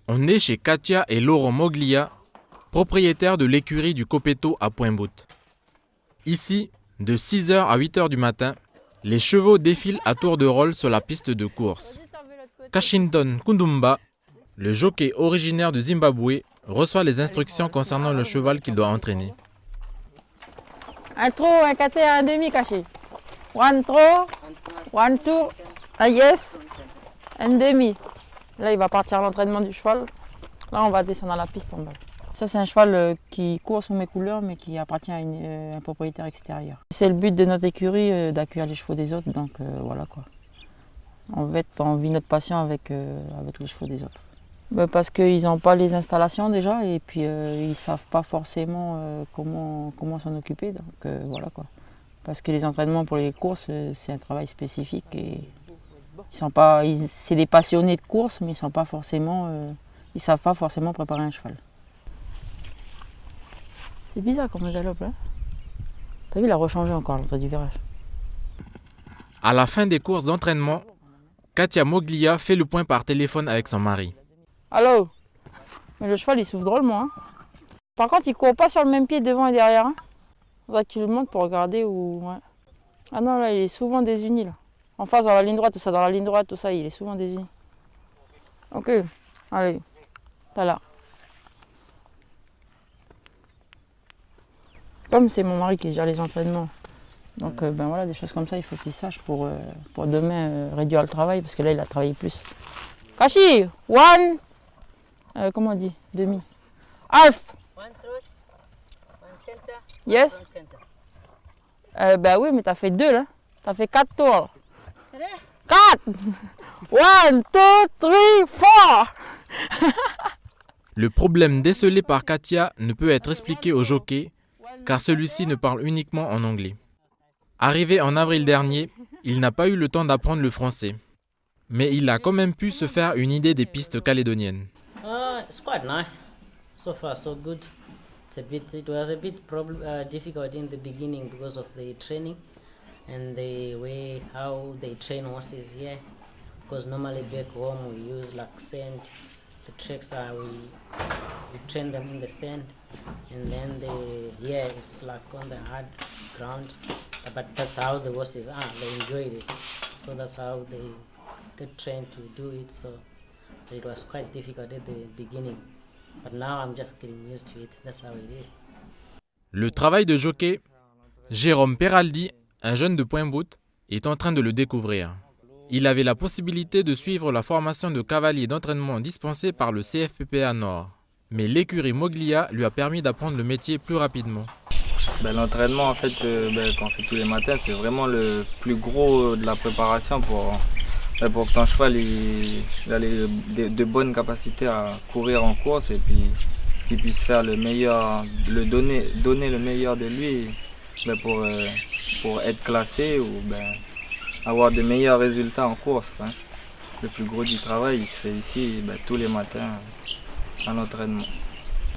On est chez Katia et Laurent Moglia, propriétaires de l'écurie du Copeto à Point-Bout. Ici, de 6h à 8h du matin, les chevaux défilent à tour de rôle sur la piste de course. Kashinton Kundumba, le jockey originaire du Zimbabwe, reçoit les instructions concernant le cheval qu'il doit entraîner. Un trot, un caté, un demi caché. One trot, one tour, un yes, un demi. Là, il va partir à l'entraînement du cheval. Là, on va descendre à la piste en bas. Ça, c'est un cheval qui court sous mes couleurs, mais qui appartient à un propriétaire extérieur. C'est le but de notre écurie, d'accueillir les chevaux des autres, donc voilà quoi. En fait, on vit notre passion avec les chevaux des autres. Parce qu'ils n'ont pas les installations déjà, et puis ils ne savent pas forcément comment s'en occuper, donc voilà quoi. Parce que les entraînements pour les courses, c'est un travail spécifique, et c'est des passionnés de course, mais ils ne savent pas forcément préparer un cheval. C'est bizarre comme il galope là. T'as vu, il a rechangé encore à l'entrée du virage. À la fin des courses d'entraînement, Katia Moglia fait le point par téléphone avec son mari. Allô? Mais le cheval il souffle drôlement. Hein. Par contre, il court pas sur le même pied devant et derrière. Hein. Faudrait que tu le montes pour regarder où. Ouais. Ah non, là il est souvent désuni là. En face dans la ligne droite, dans la ligne droite, tout ça, il est souvent désuni. Ok, allez, t'as là. Comme c'est mon mari qui gère les entraînements, donc ben voilà, des choses comme ça, il faut qu'il sache pour demain réduire le travail, parce que là, il a travaillé plus. Kashi, one, comment on dit, demi. Half. One throat, one canter, Yes. one canter. Ben oui, mais t'as fait 2 là. T'as fait 4 tours. Tada! 4. 1, 2, 3, 4. Le problème décelé par Katia ne peut être expliqué au jockey, car celui-ci ne parle uniquement en anglais. Arrivé en avril dernier, il n'a pas eu le temps d'apprendre le français. Mais il a quand même pu se faire une idée des pistes calédoniennes. It's quite nice. So far, so good. It was a bit difficult in the beginning because of the training and the way how they train horses here. Because normally back home we use like sand. The tracks are we train them in the sand, and then here it's like on the hard ground. But that's how the horses are. They enjoyed it, so that's how they get trained to do it. So it was quite difficult at the beginning, but now I'm just getting used to it. That's how it is. Le travail de jockey, Jérôme Peraldi, un jeune de Point-Bout, est en train de le découvrir. Il avait la possibilité de suivre la formation de cavalier d'entraînement dispensée par le CFPPA Nord. Mais l'écurie Moglia lui a permis d'apprendre le métier plus rapidement. L'entraînement en fait, qu'on fait tous les matins, c'est vraiment le plus gros de la préparation pour que ton cheval il ait de bonnes capacités à courir en course et puis qu'il puisse faire le meilleur, donner le meilleur de lui pour être classé ou avoir de meilleurs résultats en course. Hein. Le plus gros du travail, il se fait ici tous les matins à l'entraînement.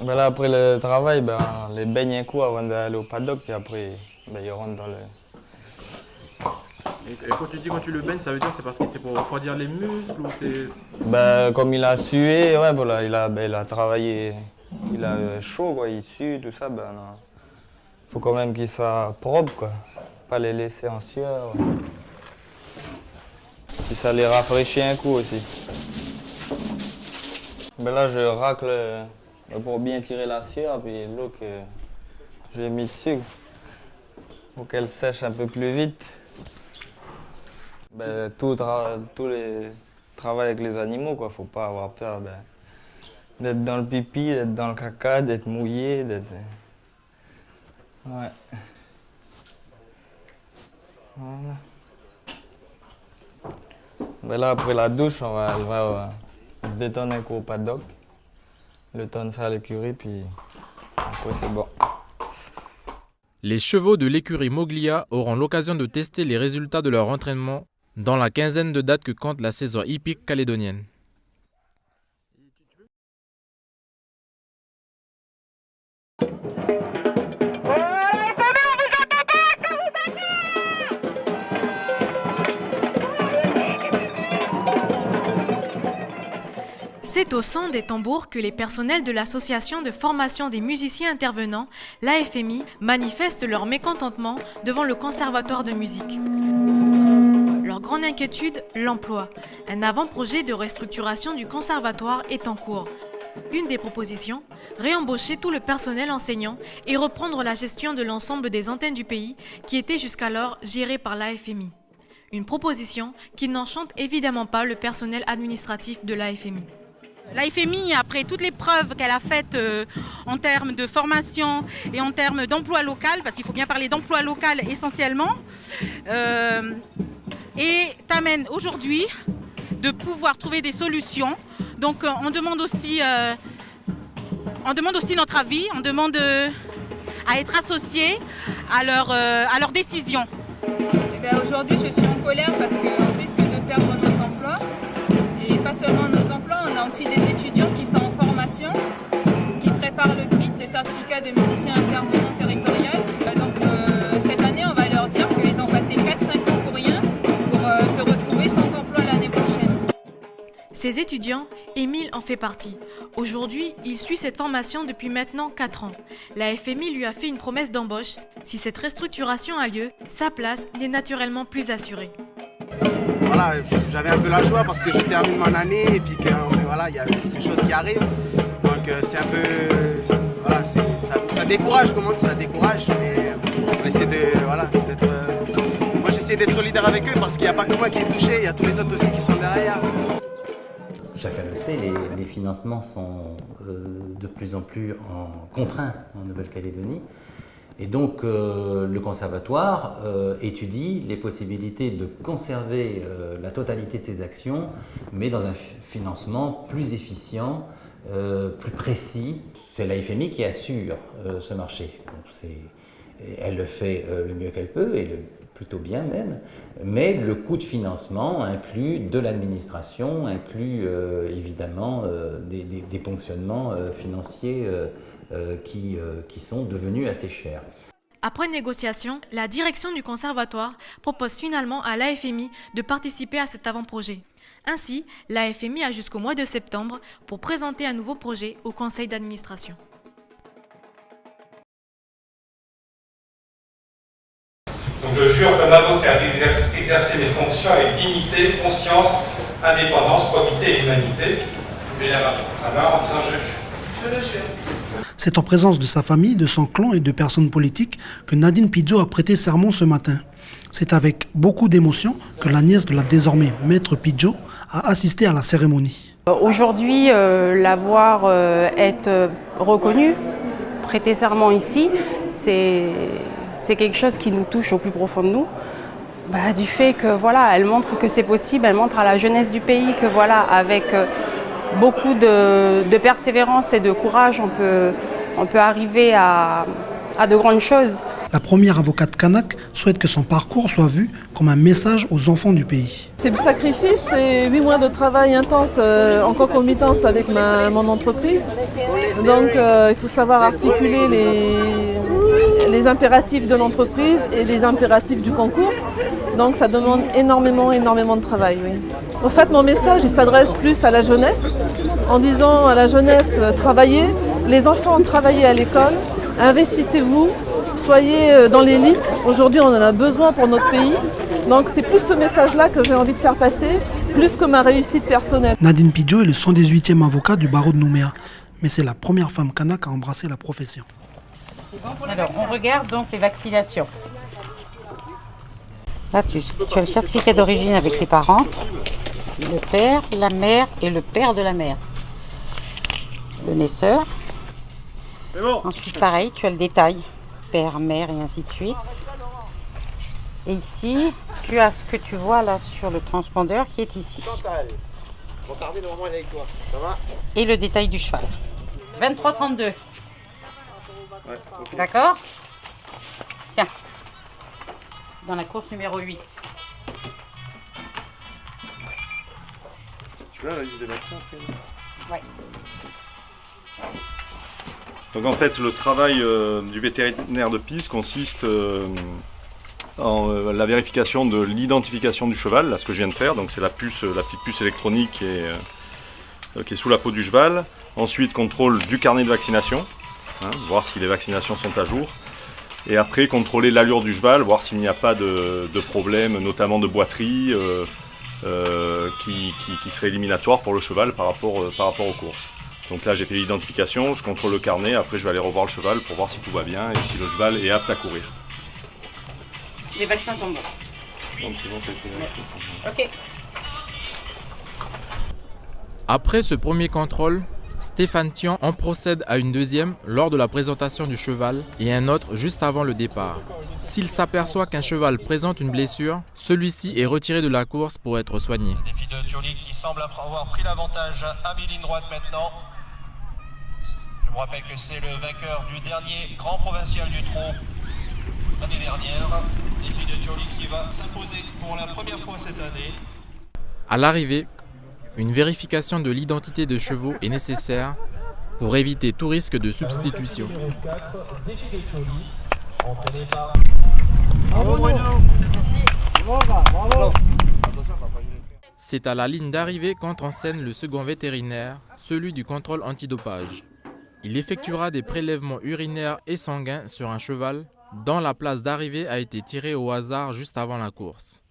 Là, après le travail, les baigne un coup avant d'aller au paddock, puis après, il rentre dans le... Et quand tu le baignes, ça veut dire c'est parce que c'est pour refroidir les muscles ou c'est... Comme il a sué, ouais, voilà, il a travaillé, il a chaud, quoi, il sue, tout ça, faut quand même qu'il soit propre, quoi. Pas les laisser en sueur. Ouais. Puis ça les rafraîchit un coup aussi. Là, je racle pour bien tirer la sueur, puis l'eau que j'ai mis dessus, pour qu'elle sèche un peu plus vite. Tous les travail avec les animaux, quoi. Faut pas avoir peur d'être dans le pipi, d'être dans le caca, d'être mouillé, d'être... Ouais. Voilà. Là, après la douche, on va se détendre un coup au paddock. Le temps de faire l'écurie, puis après c'est bon. Les chevaux de l'écurie Moglia auront l'occasion de tester les résultats de leur entraînement dans la quinzaine de dates que compte la saison hippique calédonienne. C'est au son des tambours que les personnels de l'association de formation des musiciens intervenants, l'AFMI, manifestent leur mécontentement devant le conservatoire de musique. Leur grande inquiétude, l'emploi. Un avant-projet de restructuration du conservatoire est en cours. Une des propositions, réembaucher tout le personnel enseignant et reprendre la gestion de l'ensemble des antennes du pays qui étaient jusqu'alors gérées par l'AFMI. Une proposition qui n'enchante évidemment pas le personnel administratif de l'AFMI. L'AFMI, après toutes les preuves qu'elle a faites en termes de formation et en termes d'emploi local, parce qu'il faut bien parler d'emploi local essentiellement, et t'amène aujourd'hui de pouvoir trouver des solutions. Donc on demande aussi notre avis, on demande à être associés à leur décision. Aujourd'hui, je suis en colère parce qu'on risque de perdre nos emplois. Et pas seulement nos emplois, on a aussi des étudiants qui sont en formation, qui préparent le CMIT, le certificat de musicien intervenant territorial. Donc cette année, on va leur dire qu'ils ont passé 4-5 ans pour rien, pour se retrouver sans emploi l'année prochaine. Ces étudiants, Émile en fait partie. Aujourd'hui, il suit cette formation depuis maintenant 4 ans. La FMI lui a fait une promesse d'embauche. Si cette restructuration a lieu, sa place n'est naturellement plus assurée. Voilà, j'avais un peu la joie parce que je termine mon année et puis que voilà, il y a ces choses qui arrivent. Donc c'est un peu, voilà, ça décourage, comment ça décourage, mais on essaie de, voilà, d'être. Moi j'essaie d'être solidaire avec eux parce qu'il n'y a pas que moi qui est touché, il y a tous les autres aussi qui sont derrière. Chacun le sait, les financements sont de plus en plus contraints en Nouvelle-Calédonie. Et donc le conservatoire étudie les possibilités de conserver la totalité de ses actions, mais dans un financement plus efficient, plus précis. C'est l'AFMI qui assure ce marché. Donc elle le fait le mieux qu'elle peut, et plutôt bien même, mais le coût de financement inclut de l'administration, inclut évidemment des ponctionnements financiers qui sont devenus assez chers. Après négociation, la direction du conservatoire propose finalement à l'AFMI de participer à cet avant-projet. Ainsi, l'AFMI a jusqu'au mois de septembre pour présenter un nouveau projet au conseil d'administration. Donc je jure comme avocat d'exercer mes fonctions avec dignité, conscience, indépendance, probité et humanité. Je mets la main en disant je jure. Je le jure. C'est en présence de sa famille, de son clan et de personnes politiques que Nadine Pidjo a prêté serment ce matin. C'est avec beaucoup d'émotion que la nièce de la désormais maître Pidjo a assisté à la cérémonie. Aujourd'hui, l'avoir être reconnue, prêter serment ici, c'est quelque chose qui nous touche au plus profond de nous. Du fait que voilà, elle montre que c'est possible, elle montre à la jeunesse du pays que voilà, avec beaucoup de persévérance et de courage, on peut arriver à de grandes choses. La première avocate kanak souhaite que son parcours soit vu comme un message aux enfants du pays. C'est du sacrifice, c'est 8 mois de travail intense en concomitance avec mon entreprise. Donc il faut savoir articuler les impératifs de l'entreprise et les impératifs du concours. Donc ça demande énormément de travail. Oui. En fait, mon message il s'adresse plus à la jeunesse, en disant à la jeunesse, travaillez, les enfants travaillez à l'école, investissez-vous, soyez dans l'élite. Aujourd'hui, on en a besoin pour notre pays. Donc c'est plus ce message-là que j'ai envie de faire passer, plus que ma réussite personnelle. Nadine Pidjo est le 118e avocat du barreau de Nouméa, mais c'est la première femme kanak à embrasser la profession. Alors, on regarde donc les vaccinations. Là, tu as le certificat d'origine avec les parents, le père, la mère et le père de la mère. Le naisseur. Bon. Ensuite, pareil, tu as le détail, père, mère et ainsi de suite. Et ici, tu as ce que tu vois là sur le transpondeur qui est ici. Et le détail du cheval. 23-32. Ouais, okay. D'accord? Tiens. Dans la course numéro 8. Tu vois la liste des vaccins après? Ouais. Donc en fait, le travail du vétérinaire de piste consiste en la vérification de l'identification du cheval, là ce que je viens de faire, donc c'est la petite puce électronique qui est sous la peau du cheval. Ensuite, contrôle du carnet de vaccination, voir si les vaccinations sont à jour. Et après, contrôler l'allure du cheval, voir s'il n'y a pas de problème, notamment de boiterie, qui serait éliminatoire pour le cheval par rapport aux courses. Donc là, j'ai fait l'identification, je contrôle le carnet, après je vais aller revoir le cheval pour voir si tout va bien et si le cheval est apte à courir. Les vaccins sont bons. Donc c'est bon, Ok. Après ce premier contrôle, Stéphane Tian en procède à une deuxième lors de la présentation du cheval et un autre juste avant le départ. S'il s'aperçoit qu'un cheval présente une blessure, celui-ci est retiré de la course pour être soigné. Défi de Jolie qui semble avoir pris l'avantage à mi-ligne droite maintenant. Je vous rappelle que c'est le vainqueur du dernier grand provincial du trot l'année dernière. Défi de Jolie qui va s'imposer pour la première fois cette année. À l'arrivée, une vérification de l'identité de chevaux est nécessaire pour éviter tout risque de substitution. C'est à la ligne d'arrivée qu'entre en scène le second vétérinaire, celui du contrôle antidopage. Il effectuera des prélèvements urinaires et sanguins sur un cheval dont la place d'arrivée a été tirée au hasard juste avant la course.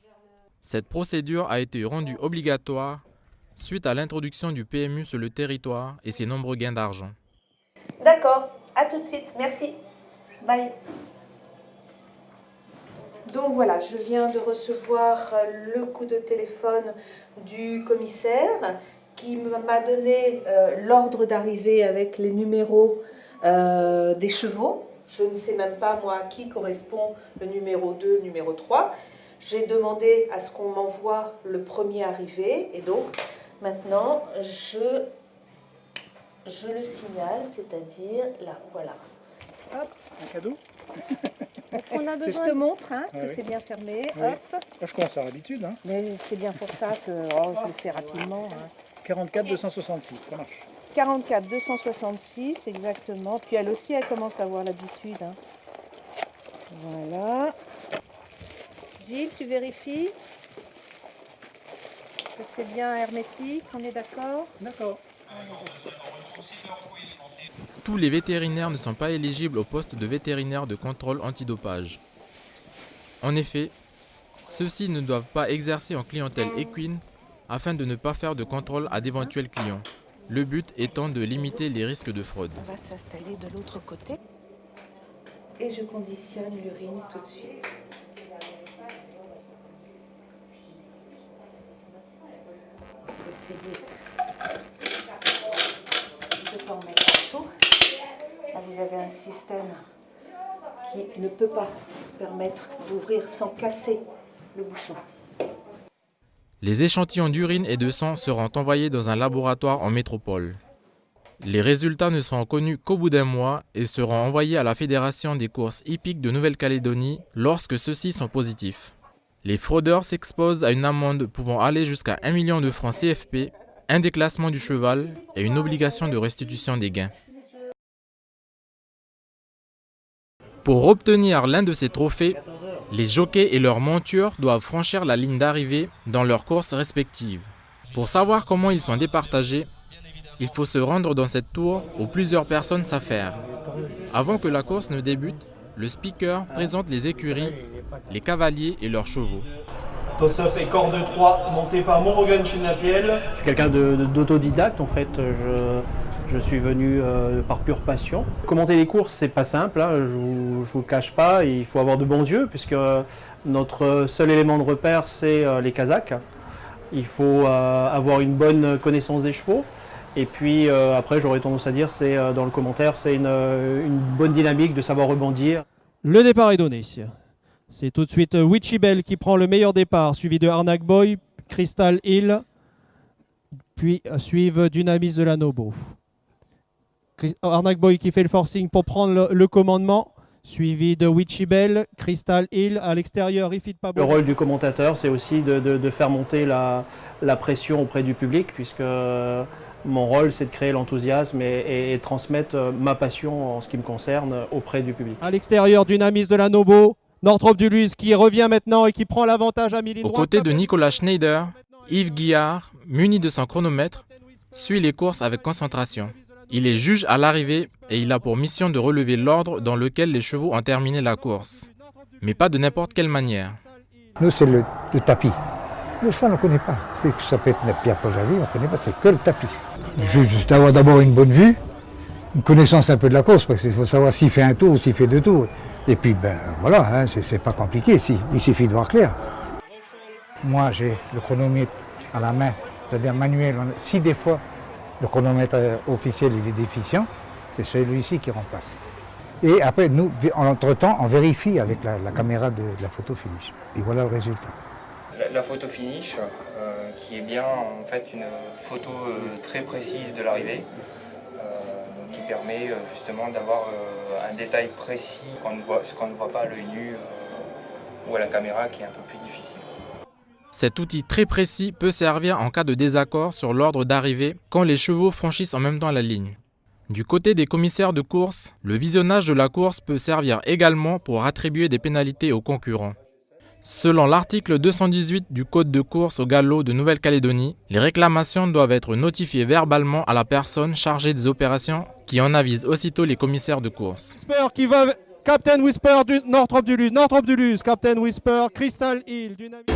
Cette procédure a été rendue obligatoire suite à l'introduction du PMU sur le territoire et ses nombreux gains d'argent. D'accord, à tout de suite, merci. Bye. Donc voilà, je viens de recevoir le coup de téléphone du commissaire qui m'a donné l'ordre d'arrivée avec les numéros des chevaux. Je ne sais même pas moi à qui correspond le numéro 2, le numéro 3. J'ai demandé à ce qu'on m'envoie le premier arrivé et donc maintenant je le signale, c'est-à-dire là, voilà. Hop. Un cadeau. Est-ce qu'on a besoin? Je te montre que oui. c'est bien fermé. Oui. Hop. Moi, je commence à l'habitude. Mais c'est bien pour ça que je le fais rapidement. 44 266, ça marche. 44 266, exactement. Puis elle aussi, elle commence à avoir l'habitude. Voilà. Gilles, tu vérifies que c'est bien hermétique, on est d'accord? D'accord. Tous les vétérinaires ne sont pas éligibles au poste de vétérinaire de contrôle antidopage. En effet, ceux-ci ne doivent pas exercer en clientèle équine afin de ne pas faire de contrôle à d'éventuels clients. Le but étant de limiter les risques de fraude. On va s'installer de l'autre côté. Et je conditionne l'urine tout de suite. On peut essayer de ne pas en mettre partout. Là, vous avez un système qui ne peut pas permettre d'ouvrir sans casser le bouchon. Les échantillons d'urine et de sang seront envoyés dans un laboratoire en métropole. Les résultats ne seront connus qu'au bout d'un mois et seront envoyés à la Fédération des courses hippiques de Nouvelle-Calédonie lorsque ceux-ci sont positifs. Les fraudeurs s'exposent à une amende pouvant aller jusqu'à 1 million de francs CFP, un déclassement du cheval et une obligation de restitution des gains. Pour obtenir l'un de ces trophées, les jockeys et leurs montures doivent franchir la ligne d'arrivée dans leurs courses respectives. Pour savoir comment ils sont départagés, il faut se rendre dans cette tour où plusieurs personnes s'affairent. Avant que la course ne débute, le speaker présente les écuries, les cavaliers et leurs chevaux. Toss-up et corde 3 monté par Monrogan Chenapiel. Je suis quelqu'un d'autodidacte en fait. Je suis venu par pure passion. Commenter les courses, c'est pas simple, je vous le cache pas. Il faut avoir de bons yeux puisque notre seul élément de repère, c'est les Kazakhs. Il faut avoir une bonne connaissance des chevaux. Et puis après, j'aurais tendance à dire, c'est dans le commentaire, c'est une bonne dynamique de savoir rebondir. Le départ est donné. C'est tout de suite Witchy Bell qui prend le meilleur départ, suivi de Arnak Boy, Crystal Hill, puis suivent Dynamis de la Nobo. Arnak Boy qui fait le forcing pour prendre le commandement, suivi de Witchy Bell, Crystal Hill à l'extérieur, Ifit Pablo. Le rôle du commentateur, c'est aussi de faire monter la pression auprès du public, puisque mon rôle, c'est de créer l'enthousiasme et transmettre ma passion en ce qui me concerne auprès du public. À l'extérieur, Dynamis de la Nobo, Northrop Duluth qui revient maintenant et qui prend l'avantage à mi-ligne Aux droite. côtés de Nicolas Schneider, Yves Guillard, muni de son chronomètre, suit les courses avec concentration. Il est juge à l'arrivée et il a pour mission de relever l'ordre dans lequel les chevaux ont terminé la course. Mais pas de n'importe quelle manière. Nous, c'est le tapis. Le cheval, on ne connaît pas. Ça peut être Pierre Paul-Javier, on ne connaît pas, c'est que le tapis. Juste avoir d'abord une bonne vue, une connaissance un peu de la course, parce qu'il faut savoir s'il fait un tour ou s'il fait 2 tours. Et puis, voilà, c'est pas compliqué, il suffit de voir clair. Moi, j'ai le chronomètre à la main, c'est-à-dire manuel. Si des fois, le chronomètre officiel il est déficient, c'est celui-ci qui remplace. Et après, nous, entre-temps, on vérifie avec la caméra de la photo finish. Et voilà le résultat. La photo finish, qui est bien en fait une photo très précise de l'arrivée, qui permet justement d'avoir un détail précis ce qu'on ne voit pas à l'œil nu ou à la caméra, qui est un peu plus difficile. Cet outil très précis peut servir en cas de désaccord sur l'ordre d'arrivée quand les chevaux franchissent en même temps la ligne. Du côté des commissaires de course, le visionnage de la course peut servir également pour attribuer des pénalités aux concurrents. Selon l'article 218 du Code de course au galop de Nouvelle-Calédonie, les réclamations doivent être notifiées verbalement à la personne chargée des opérations qui en avise aussitôt les commissaires de course. Whisper qui va, Captain Whisper du Northrop Duluth, Captain Whisper, Crystal Hill, Dynamique.